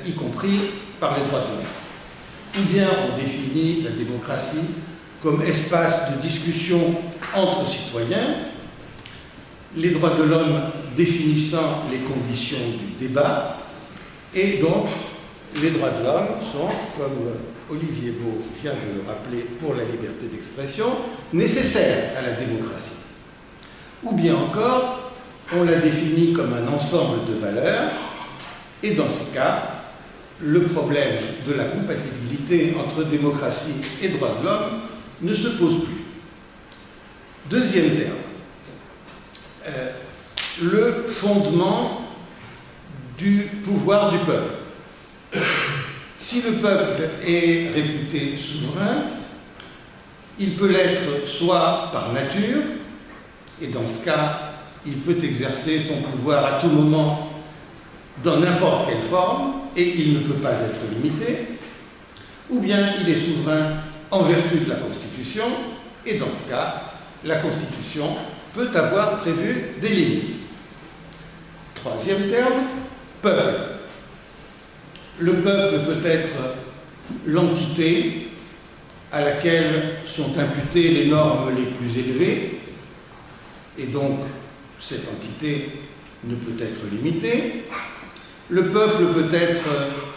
y compris par les droits de l'homme. Ou bien on définit la démocratie comme espace de discussion entre citoyens, les droits de l'homme définissant les conditions du débat, et donc les droits de l'homme sont, comme Olivier Beau vient de le rappeler pour la liberté d'expression, nécessaires à la démocratie. Ou bien encore, on la définit comme un ensemble de valeurs, et dans ce cas, le problème de la compatibilité entre démocratie et droits de l'homme ne se pose plus. Deuxième terme, le fondement du pouvoir du peuple. Si le peuple est réputé souverain, il peut l'être soit par nature, et dans ce cas, il peut exercer son pouvoir à tout moment dans n'importe quelle forme, et il ne peut pas être limité, ou bien il est souverain en vertu de la Constitution, et dans ce cas, la Constitution peut avoir prévu des limites. Troisième terme, peuple. Le peuple peut être l'entité à laquelle sont imputées les normes les plus élevées, et donc cette entité ne peut être limitée. Le peuple peut être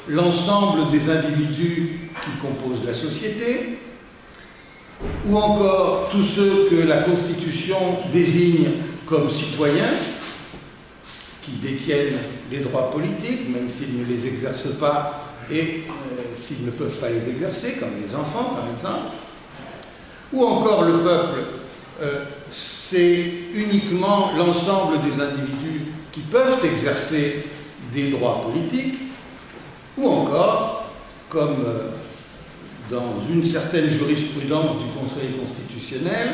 l'ensemble des individus qui composent la société, ou encore tous ceux que la Constitution désigne comme citoyens, qui détiennent les droits politiques, même s'ils ne les exercent pas et s'ils ne peuvent pas les exercer, comme les enfants par exemple. Ou encore le peuple, c'est uniquement l'ensemble des individus qui peuvent exercer des droits politiques, ou encore, comme dans une certaine jurisprudence du Conseil constitutionnel,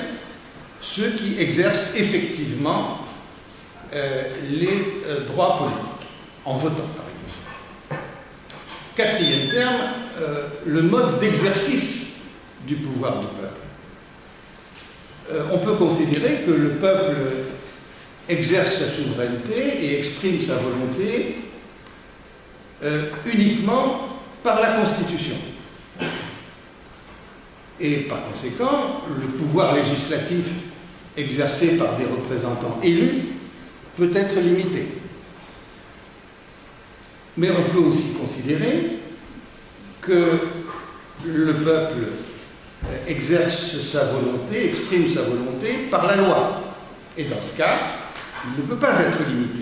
ceux qui exercent effectivement les droits politiques, en votant par exemple. Quatrième terme, le mode d'exercice du pouvoir du peuple. On peut considérer que le peuple exerce sa souveraineté et exprime sa volonté uniquement par la Constitution. Et par conséquent, le pouvoir législatif exercé par des représentants élus peut être limité. Mais on peut aussi considérer que le peuple exerce sa volonté, exprime sa volonté par la loi. Et dans ce cas, il ne peut pas être limité.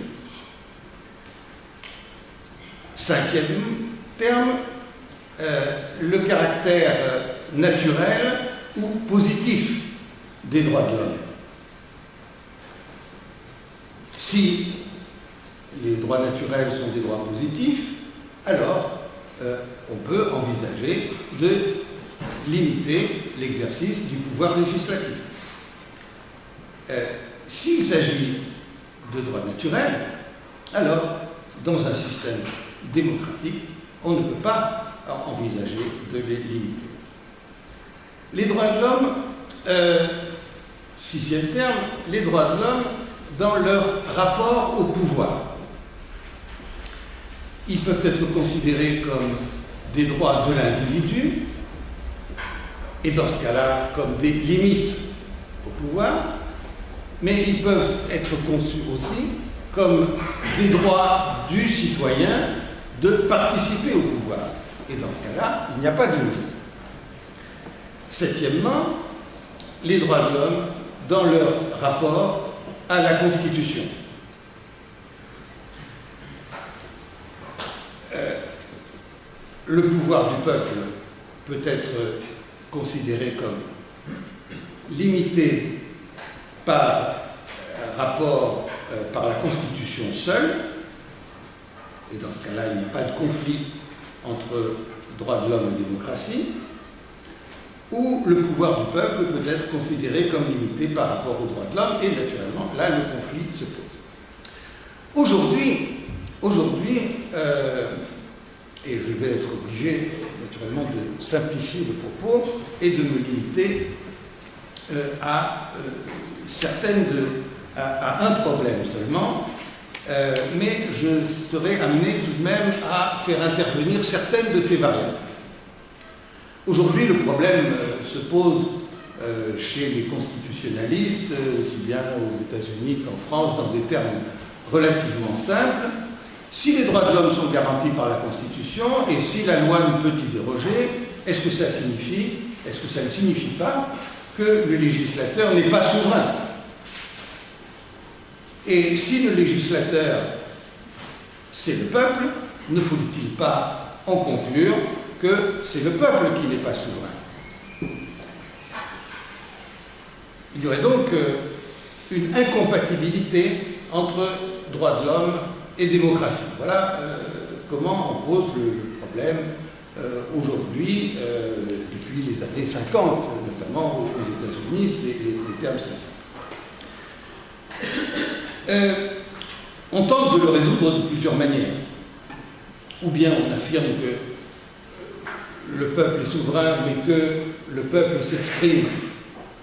Cinquième terme, le caractère naturel ou positif des droits de l'homme. Si les droits naturels sont des droits positifs, alors on peut envisager de limiter l'exercice du pouvoir législatif. S'il s'agit de droits naturels, alors, dans un système démocratique, on ne peut pas envisager de les limiter. Les droits de l'homme, sixième terme, les droits de l'homme dans leur rapport au pouvoir. Ils peuvent être considérés comme des droits de l'individu, et dans ce cas-là, comme des limites au pouvoir, mais ils peuvent être conçus aussi comme des droits du citoyen de participer au pouvoir. Et dans ce cas-là, il n'y a pas de limite. Septièmement, les droits de l'homme dans leur rapport à la Constitution. Le pouvoir du peuple peut être considéré comme limité par rapport par la Constitution seule, et dans ce cas-là, il n'y a pas de conflit entre droits de l'homme et démocratie, ou le pouvoir du peuple peut être considéré comme limité par rapport aux droits de l'homme, et naturellement, là, le conflit se pose. Aujourd'hui, et je vais être obligé, naturellement, de simplifier le propos et de me limiter à un problème seulement, mais je serai amené tout de même à faire intervenir certaines de ces variables. Aujourd'hui, le problème se pose chez les constitutionnalistes, aussi bien aux États-Unis qu'en France, dans des termes relativement simples. Si les droits de l'homme sont garantis par la Constitution et si la loi ne peut y déroger, est-ce que ça ne signifie pas que le législateur n'est pas souverain? Et si le législateur, c'est le peuple, ne faut-il pas en conclure que c'est le peuple qui n'est pas souverain? Il y aurait donc une incompatibilité entre droits de l'homme et démocratie. Voilà comment on pose le problème aujourd'hui, depuis les années 50, notamment aux États-Unis, les termes sont ça. On tente de le résoudre de plusieurs manières. Ou bien on affirme que le peuple est souverain, mais que le peuple s'exprime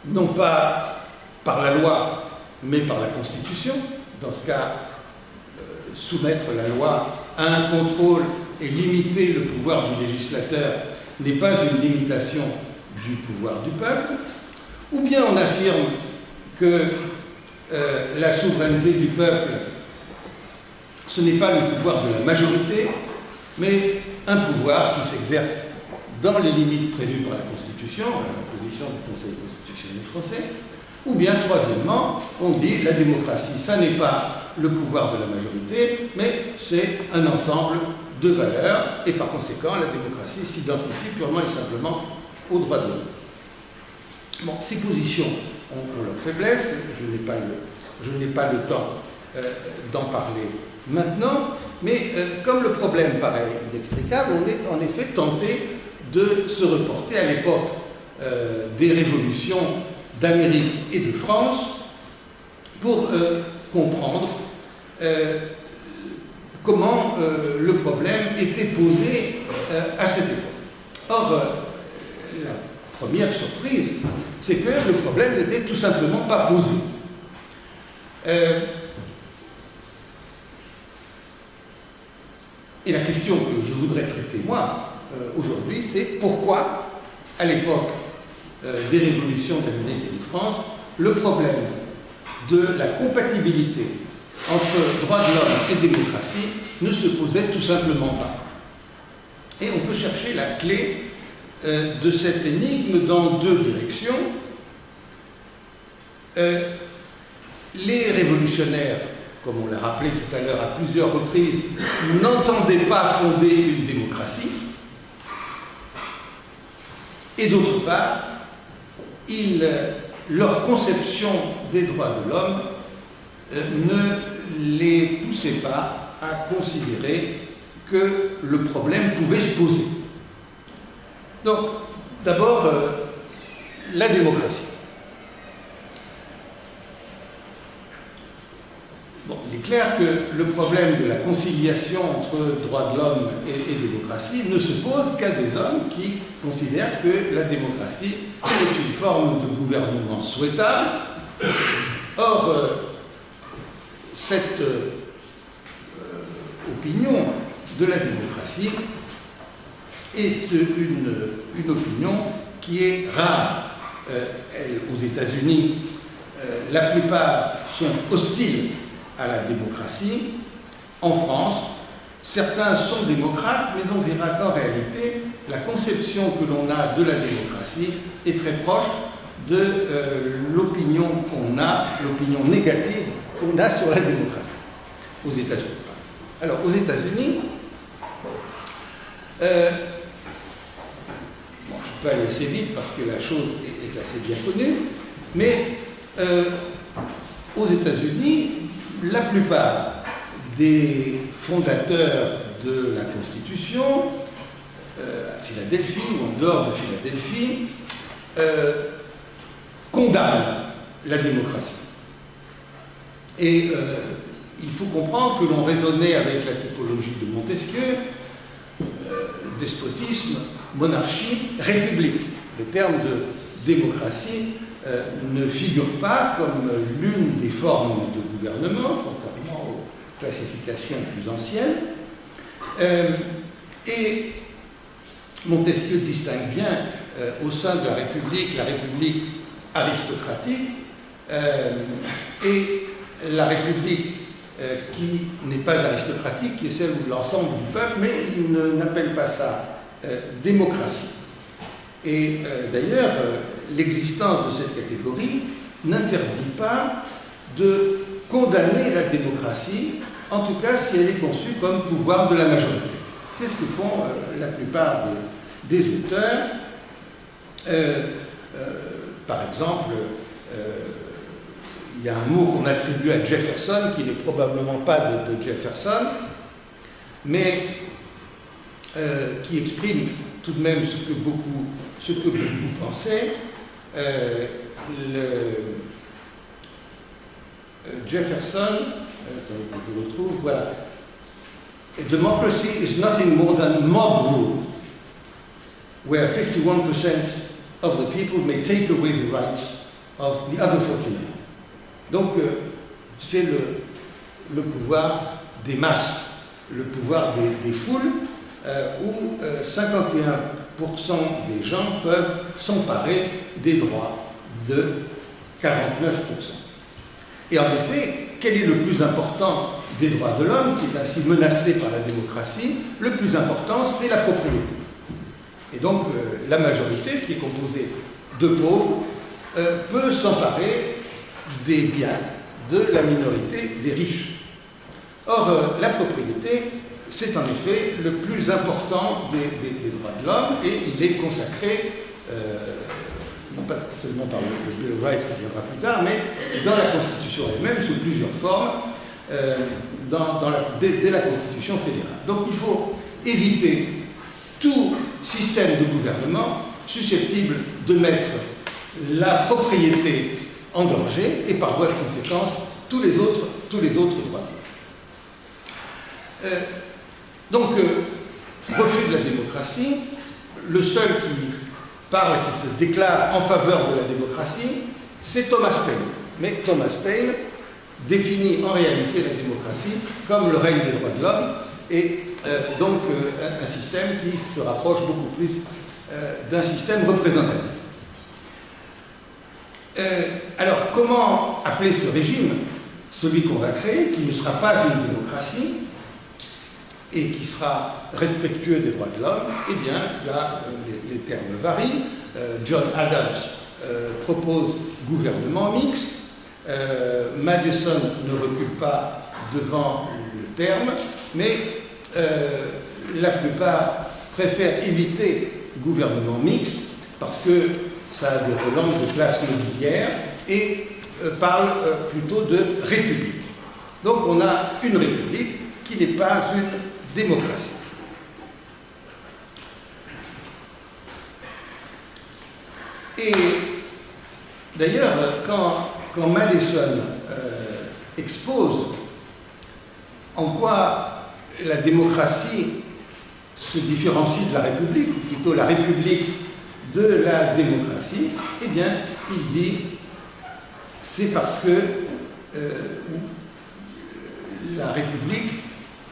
non pas par la loi, mais par la Constitution. Dans ce cas, soumettre la loi à un contrôle et limiter le pouvoir du législateur n'est pas une limitation du pouvoir du peuple. Ou bien on affirme que la souveraineté du peuple, ce n'est pas le pouvoir de la majorité, mais un pouvoir qui s'exerce dans les limites prévues par la Constitution, la position du Conseil constitutionnel français. Ou bien, troisièmement, on dit la démocratie, ça n'est pas le pouvoir de la majorité, mais c'est un ensemble de valeurs, et par conséquent, la démocratie s'identifie purement et simplement aux droits de l'homme. Bon, ces positions ont leur faiblesse, je n'ai pas le temps d'en parler maintenant, mais comme le problème paraît inextricable, on est en effet tenté de se reporter à l'époque des révolutions d'Amérique et de France pour comprendre comment le problème était posé à cette époque. Or, la première surprise, c'est que le problème n'était tout simplement pas posé. Et la question que je voudrais traiter, moi, aujourd'hui, c'est pourquoi, à l'époque des révolutions d'Amérique et de France, le problème de la compatibilité entre droits de l'homme et démocratie ne se posait tout simplement pas. Et on peut chercher la clé de cette énigme dans deux directions. Les révolutionnaires, comme on l'a rappelé tout à l'heure à plusieurs reprises, n'entendaient pas fonder une démocratie. Et d'autre part, leur conception des droits de l'homme ne les poussait pas à considérer que le problème pouvait se poser. Donc, d'abord, la démocratie. Bon, il est clair que le problème de la conciliation entre droits de l'homme et démocratie ne se pose qu'à des hommes qui considèrent que la démocratie est une forme de gouvernement souhaitable. Or, cette opinion de la démocratie est une opinion qui est rare. Aux États-Unis, la plupart sont hostiles à la démocratie. En France, certains sont démocrates, mais on verra qu'en réalité, la conception que l'on a de la démocratie est très proche de l'opinion qu'on a, l'opinion négative qu'on a sur la démocratie aux États-Unis. Alors, aux États-Unis, je peux aller assez vite parce que la chose est assez bien connue, mais aux États-Unis, la plupart des fondateurs de la Constitution, à Philadelphie ou en dehors de Philadelphie, condamnent la démocratie. Et il faut comprendre que l'on raisonnait avec la typologie de Montesquieu, despotisme, monarchie, république. Le terme de démocratie ne figure pas comme l'une des formes de gouvernement, contrairement classification plus ancienne. Et Montesquieu distingue bien au sein de la République aristocratique et la République qui n'est pas aristocratique, qui est celle où l'ensemble du peuple, mais il n'appelle pas ça démocratie. Et d'ailleurs, l'existence de cette catégorie n'interdit pas de condamner la démocratie, en tout cas si elle est conçue comme pouvoir de la majorité. C'est ce que font la plupart des auteurs. Par exemple, il y a un mot qu'on attribue à Jefferson, qui n'est probablement pas de Jefferson, mais qui exprime tout de même ce que beaucoup pensaient. Jefferson, attendez que je retrouve, voilà. Democracy is nothing more than mob rule, where 51% of the people may take away the rights of the other 49. Donc, c'est le pouvoir des masses, le pouvoir des foules, où 51% des gens peuvent s'emparer des droits de 49%. Et en effet, quel est le plus important des droits de l'homme, qui est ainsi menacé par la démocratie? Le plus important, c'est la propriété. Et donc, la majorité, qui est composée de pauvres, peut s'emparer des biens de la minorité des riches. Or, la propriété, c'est en effet le plus important des droits de l'homme, et il est consacré, non pas seulement par le Bill of Rights qui viendra plus tard, mais dans la Constitution elle-même, sous plusieurs formes, dès la Constitution fédérale. Donc il faut éviter tout système de gouvernement susceptible de mettre la propriété en danger et par voie de conséquence tous les autres droits de l'homme. Donc, refus de la démocratie, le seul qui parle, qui se déclare en faveur de la démocratie, c'est Thomas Paine. Mais Thomas Paine définit en réalité la démocratie comme le règne des droits de l'homme et donc un système qui se rapproche beaucoup plus d'un système représentatif. Alors, comment appeler ce régime, celui qu'on va créer, qui ne sera pas une démocratie et qui sera respectueux des droits de l'homme? Eh bien, là, les termes varient. John Adams propose gouvernement mixte. Madison ne recule pas devant le terme, mais la plupart préfèrent éviter gouvernement mixte parce que ça a des relents de classe mobilière et parle plutôt de république. Donc on a une république qui n'est pas une démocratie. Et d'ailleurs, quand Madison expose en quoi la démocratie se différencie de la République, ou plutôt la République de la démocratie, eh bien, il dit c'est parce que la République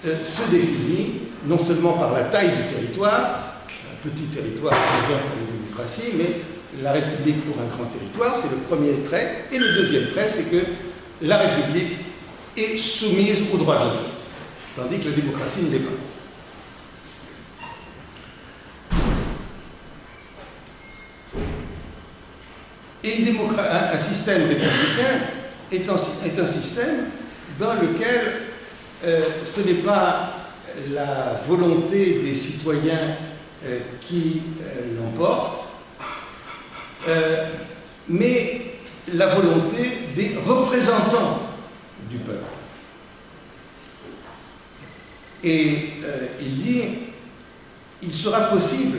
se définit non seulement par la taille du territoire, un petit territoire pour une démocratie, mais la République pour un grand territoire, c'est le premier trait, et le deuxième trait, c'est que la République est soumise aux droits de l'homme, tandis que la démocratie ne l'est pas. Et un système républicain est un système dans lequel ce n'est pas la volonté des citoyens qui l'emporte, mais la volonté des représentants du peuple. Et il dit, il sera possible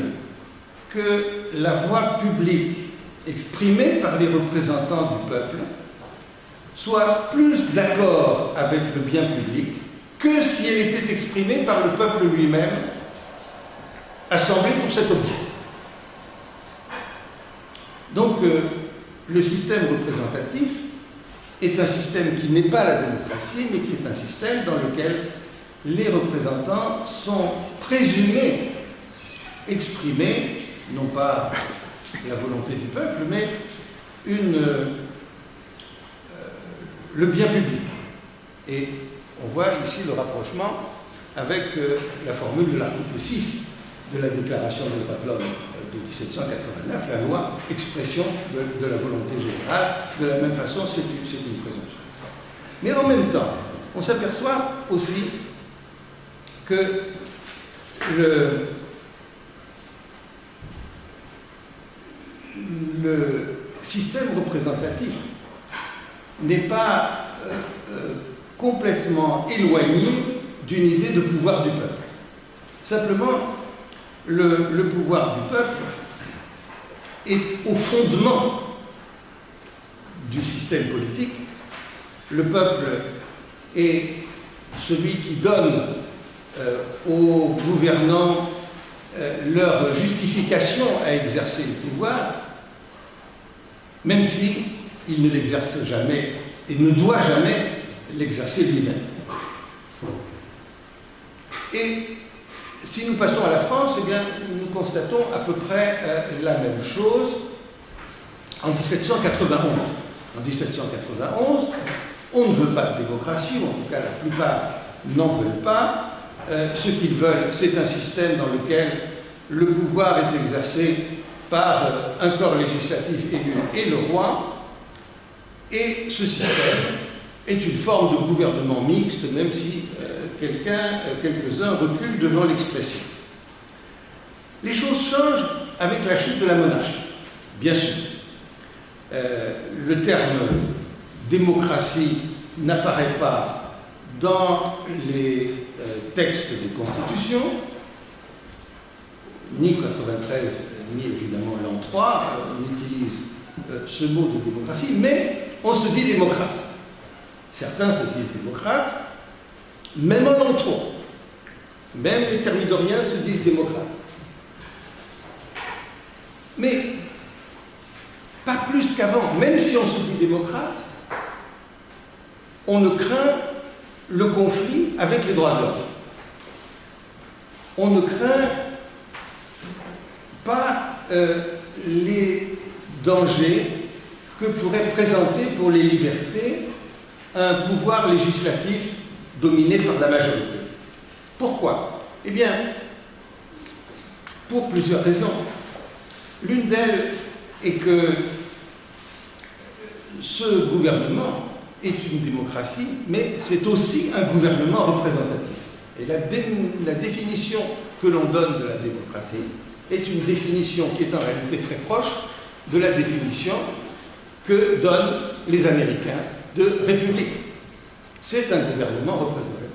que la voix publique exprimée par les représentants du peuple soit plus d'accord avec le bien public que si elle était exprimée par le peuple lui-même, assemblé pour cet objet. Donc, le système représentatif est un système qui n'est pas la démocratie, mais qui est un système dans lequel les représentants sont présumés exprimer, non pas la volonté du peuple, mais le bien public. Et on voit ici le rapprochement avec la formule de l'article 6 de la Déclaration des droits de l'homme de 1789, la loi expression de la volonté générale. De la même façon, c'est une présomption. Mais en même temps, on s'aperçoit aussi que le système représentatif n'est pas complètement éloigné d'une idée de pouvoir du peuple. Simplement, le pouvoir du peuple est au fondement du système politique. Le peuple est celui qui donne aux gouvernants leur justification à exercer le pouvoir, même si il ne l'exerce jamais et ne doit jamais l'exercer lui-même. Et si nous passons à la France, eh bien, nous constatons à peu près la même chose en 1791. En 1791, on ne veut pas de démocratie, ou en tout cas la plupart n'en veulent pas. Ce qu'ils veulent, c'est un système dans lequel le pouvoir est exercé par un corps législatif élu et le roi. Et ce système est une forme de gouvernement mixte, même si quelques-uns reculent devant l'expression. Les choses changent avec la chute de la monarchie, bien sûr. Le terme démocratie n'apparaît pas dans les textes des constitutions, ni 93, ni évidemment l'an 3 n'utilisent ce mot de démocratie, mais on se dit démocrate. Certains se disent démocrates, même en l'an 3. Même les thermidoriens se disent démocrates. Mais pas plus qu'avant, même si on se dit démocrate, on ne craint le conflit avec les droits de l'homme. On ne craint pas les dangers que pourrait présenter pour les libertés un pouvoir législatif dominé par la majorité. Pourquoi? Eh bien, pour plusieurs raisons. L'une d'elles est que ce gouvernement est une démocratie, mais c'est aussi un gouvernement représentatif. Et la définition que l'on donne de la démocratie est une définition qui est en réalité très proche de la définition que donnent les Américains de république. C'est un gouvernement représentatif.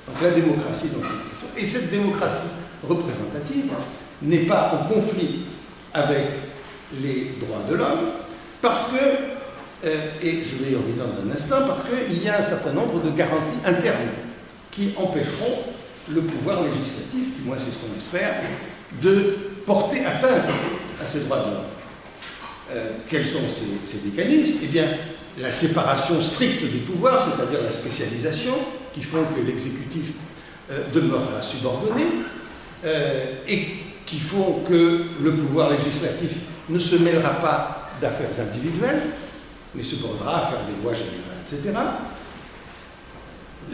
Donc la démocratie dans la définition. Et cette démocratie représentative n'est pas en conflit avec les droits de l'homme, parce que, et je vais y revenir dans un instant, parce qu'il y a un certain nombre de garanties internes qui empêcheront le pouvoir législatif, du moins c'est ce qu'on espère, de porter atteinte à ces droits de l'homme. Quels sont ces mécanismes? Eh bien, la séparation stricte des pouvoirs, c'est-à-dire la spécialisation, qui font que l'exécutif demeurera subordonné, et qui font que le pouvoir législatif ne se mêlera pas d'affaires individuelles, mais se bornera à faire des lois générales, etc.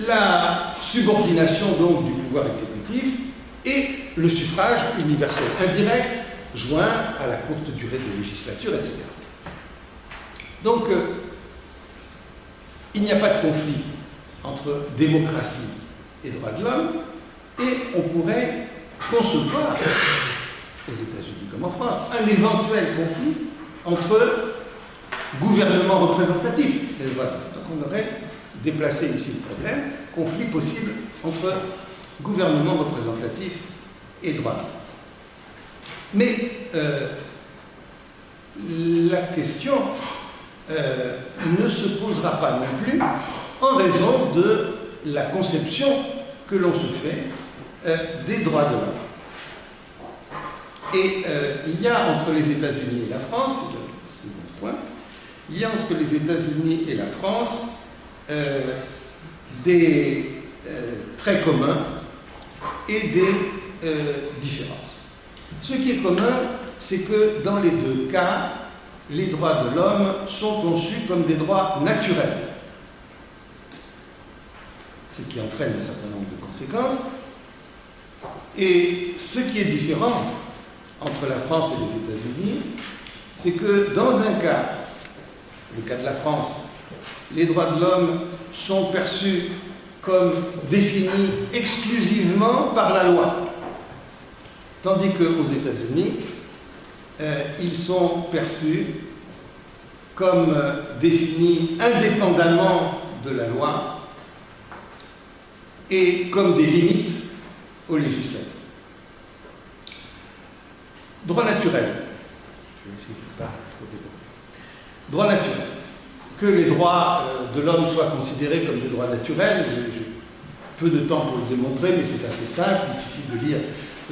La subordination donc du pouvoir exécutif et le suffrage universel indirect joint à la courte durée des législatures, etc. Donc, il n'y a pas de conflit entre démocratie et droits de l'homme, et on pourrait concevoir, aux États-Unis comme en France, un éventuel conflit entre gouvernement représentatif des droits de l'homme. Donc on aurait déplacé ici le problème, conflit possible entre gouvernement représentatif et droits de l'homme. Mais la question ne se posera pas non plus en raison de la conception que l'on se fait des droits de l'homme. Et il y a entre les États-Unis et la France, c'est le second point, il y a entre les États-Unis et la France des traits communs et des différences. Ce qui est commun, c'est que dans les deux cas, les droits de l'homme sont conçus comme des droits naturels, ce qui entraîne un certain nombre de conséquences. Et ce qui est différent entre la France et les États-Unis, c'est que dans un cas, le cas de la France, les droits de l'homme sont perçus comme définis exclusivement par la loi, tandis qu'aux États-Unis, ils sont perçus comme définis indépendamment de la loi et comme des limites aux législateurs. Droit naturel. Je vais essayer de ne pas trop développer. Droit naturel. Que les droits de l'homme soient considérés comme des droits naturels, j'ai peu de temps pour le démontrer, mais c'est assez simple, il suffit de lire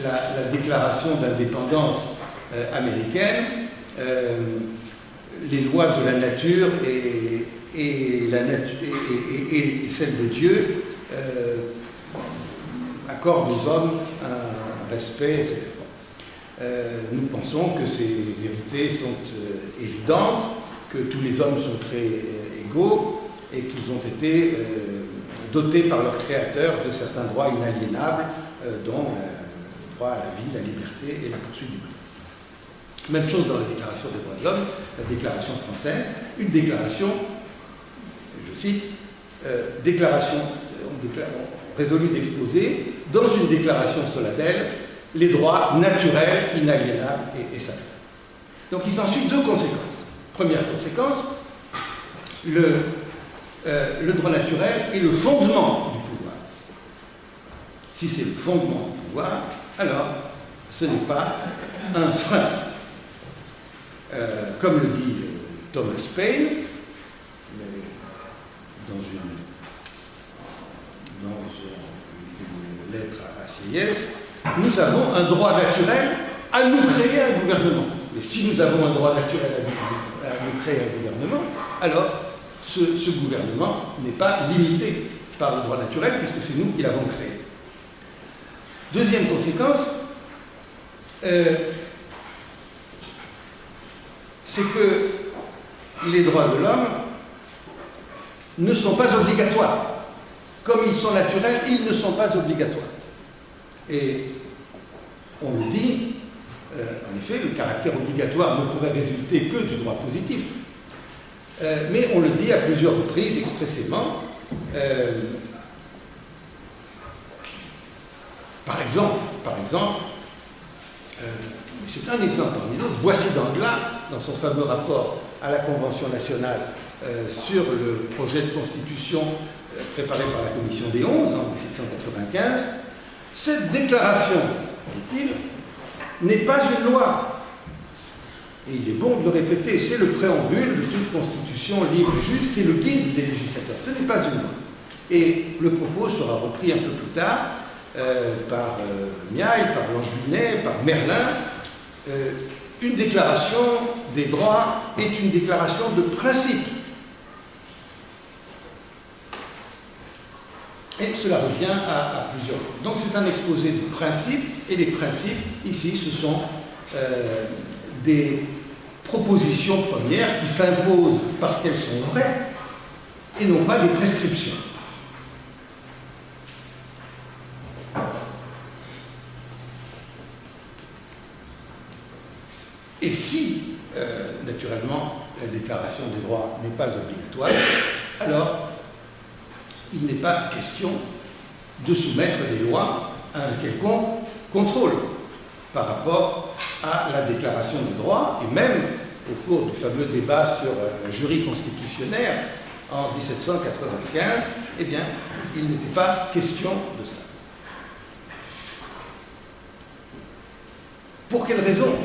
la déclaration d'indépendance américaine, les lois de la nature et celles de Dieu accordent aux hommes un respect, etc. Nous pensons que ces vérités sont évidentes, que tous les hommes sont créés égaux et qu'ils ont été dotés par leur créateur de certains droits inaliénables, dont le droit à la vie, la liberté et la poursuite du bien. Même chose dans la Déclaration des droits de l'homme, la Déclaration française, une déclaration, je cite, déclaration, on résolut d'exposer, dans une déclaration solennelle, les droits naturels, inaliénables et sacrés. Donc il s'ensuit deux conséquences. Première conséquence, le droit naturel est le fondement du pouvoir. Si c'est le fondement du pouvoir, alors ce n'est pas un frein. Comme le dit Thomas Paine, dans une lettre à Sieyès, nous avons un droit naturel à nous créer un gouvernement. Et si nous avons un droit naturel à nous créer un gouvernement, alors ce gouvernement n'est pas limité par le droit naturel, puisque c'est nous qui l'avons créé. Deuxième conséquence, c'est que les droits de l'homme ne sont pas obligatoires. Comme ils sont naturels, ils ne sont pas obligatoires. Et on le dit, en effet, le caractère obligatoire ne pourrait résulter que du droit positif. Mais on le dit à plusieurs reprises expressément. Par exemple, c'est un exemple parmi d'autres, Boissy d'Anglas, dans son fameux rapport à la Convention nationale sur le projet de constitution préparé par la Commission des 11 en 1795, cette déclaration, dit-il, n'est pas une loi. Et il est bon de le répéter, c'est le préambule de toute constitution libre et juste, c'est le guide des législateurs, ce n'est pas une loi. Et le propos sera repris un peu plus tard par Miaille, par Lanjuinet, par Merlin. Une déclaration des droits est une déclaration de principe. Et cela revient à plusieurs. Donc c'est un exposé de principes, et les principes, ici, ce sont des propositions premières qui s'imposent parce qu'elles sont vraies, et non pas des prescriptions. Et si, naturellement, la déclaration des droits n'est pas obligatoire, alors il n'est pas question de soumettre des lois à un quelconque contrôle par rapport à la déclaration des droits, et même au cours du fameux débat sur un jury constitutionnel en 1795, eh bien, il n'était pas question de ça. Pour quelle raison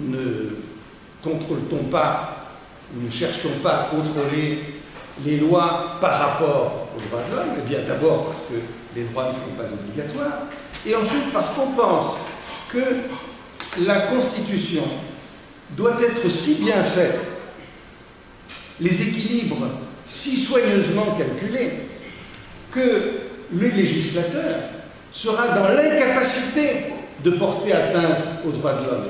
ne contrôle-t-on pas, ou ne cherche-t-on pas à contrôler les lois par rapport aux droits de l'homme? Eh bien, d'abord parce que les droits ne sont pas obligatoires, et ensuite parce qu'on pense que la Constitution doit être si bien faite les équilibres si soigneusement calculés que le législateur sera dans l'incapacité de porter atteinte aux droits de l'homme.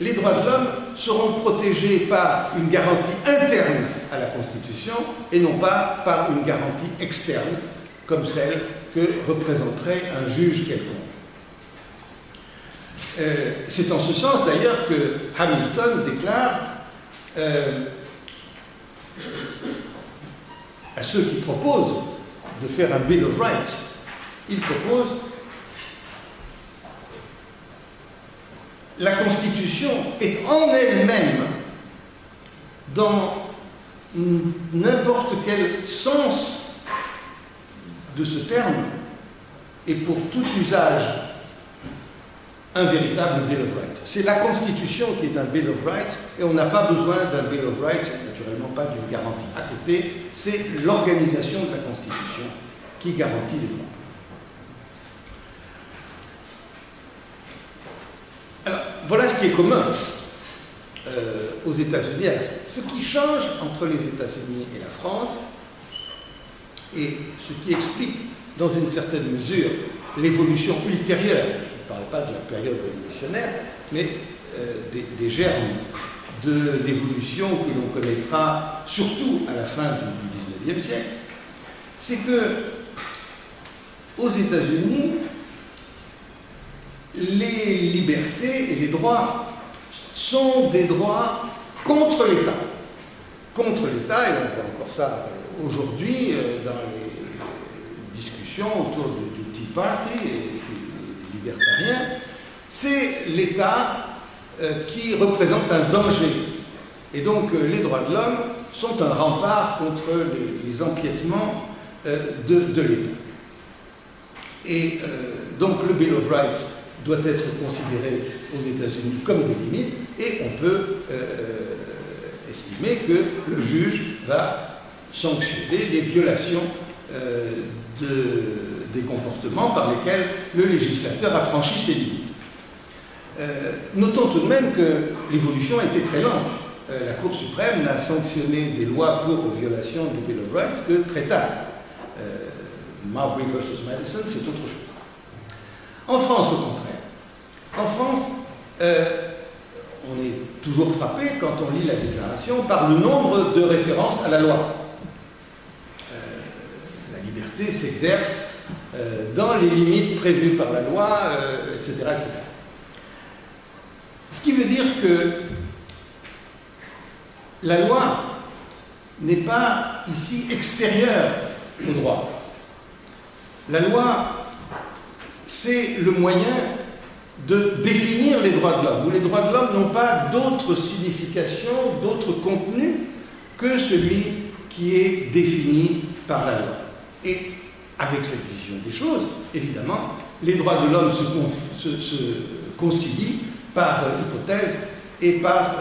Les droits de l'homme seront protégés par une garantie interne à la Constitution et non pas par une garantie externe, comme celle que représenterait un juge quelconque. C'est en ce sens d'ailleurs que Hamilton déclare à ceux qui proposent de faire un Bill of Rights, il propose la Constitution est en elle-même, dans n'importe quel sens de ce terme, et pour tout usage, un véritable Bill of Rights. C'est la Constitution qui est un Bill of Rights, et on n'a pas besoin d'un Bill of Rights, et naturellement pas d'une garantie à côté, c'est l'organisation de la Constitution qui garantit les droits. Alors, voilà ce qui est commun aux États-Unis et à la France. Ce qui change entre les États-Unis et la France, et ce qui explique dans une certaine mesure l'évolution ultérieure, je ne parle pas de la période révolutionnaire, mais des germes de l'évolution que l'on connaîtra surtout à la fin du XIXe siècle, c'est que aux États-Unis, les libertés et les droits sont des droits contre l'État. Contre l'État, et on voit encore ça aujourd'hui dans les discussions autour du Tea Party et des libertariens, c'est l'État qui représente un danger. Et donc les droits de l'homme sont un rempart contre les empiétements de l'État. Et donc le Bill of Rights doit être considéré aux États-Unis comme des limites, et on peut estimer que le juge va sanctionner les violations des comportements par lesquels le législateur a franchi ses limites. Notons tout de même que l'évolution a été très lente. La Cour suprême n'a sanctionné des lois pour violation du Bill of Rights que très tard. Marbury versus Madison, c'est autre chose. En France, au contraire. En France, on est toujours frappé, quand on lit la déclaration, par le nombre de références à la loi. La liberté s'exerce dans les limites prévues par la loi, etc., etc. Ce qui veut dire que la loi n'est pas ici extérieure au droit. La loi, c'est le moyen de définir les droits de l'homme, où les droits de l'homme n'ont pas d'autre signification, d'autre contenu que celui qui est défini par la loi. Et avec cette vision des choses, évidemment, les droits de l'homme se concilient par hypothèse et par